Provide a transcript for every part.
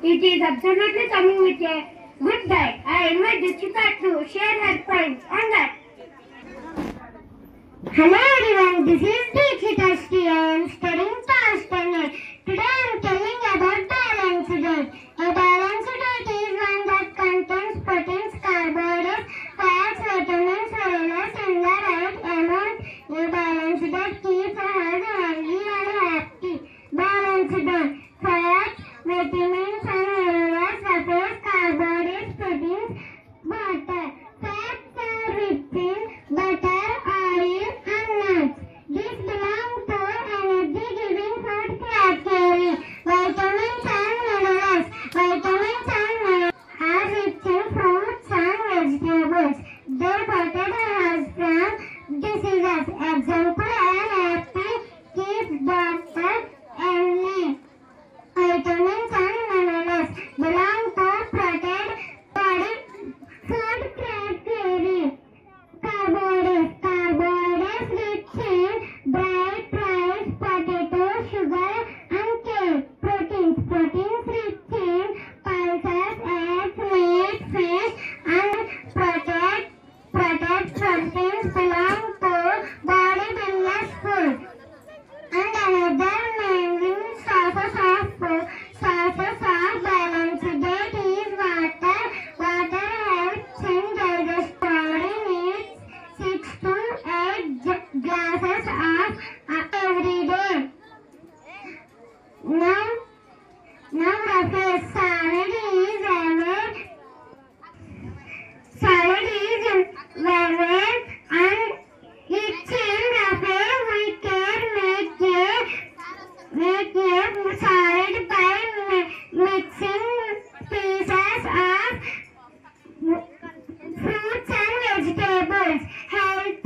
It is absolutely coming with a good diet. I invite Dikshita to share her points on that. Hello everyone, this is Dikshita Sri. I am studying class 10. Today I am telling about balanced diet. A balanced diet is one that contains proteins, carbohydrates, fats, vitamins, minerals in the right amount. A balanced diet keeps us healthy and happy. Balanced diet: fats, vitamins and minerals, such as carbohydrates, proteins, butter. Fats are rich in butter, oil and nuts. These belong to energy-giving food category. Vitamins and minerals. Vitamins and minerals are rich in fruits and vegetables. They protect us from diseases. Example: an apple keeps doctor healthy. Vitamins and minerals belong to protect body food category. Carbohydrates. Carbohydrates rich in bright rice, potatoes, sugar and cake. Proteins. Proteins rich in pulses, eggs, meat, fish and proteins belong to bodybuilders food. And another main sources of balanced diet is water. Water helps in digestion. Body needs 6 to 8 glasses of every day. Now the salad is where and it's in buffet we can make a salad by mixing pieces of fruits and vegetables. Health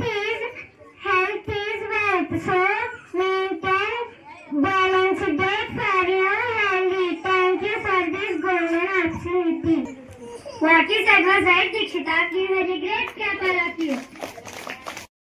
is wealth. So maintain balanced diet for your healthy. Thank you for this golden opportunity. What you said was right, Dikshita. You very great. Clap all of you.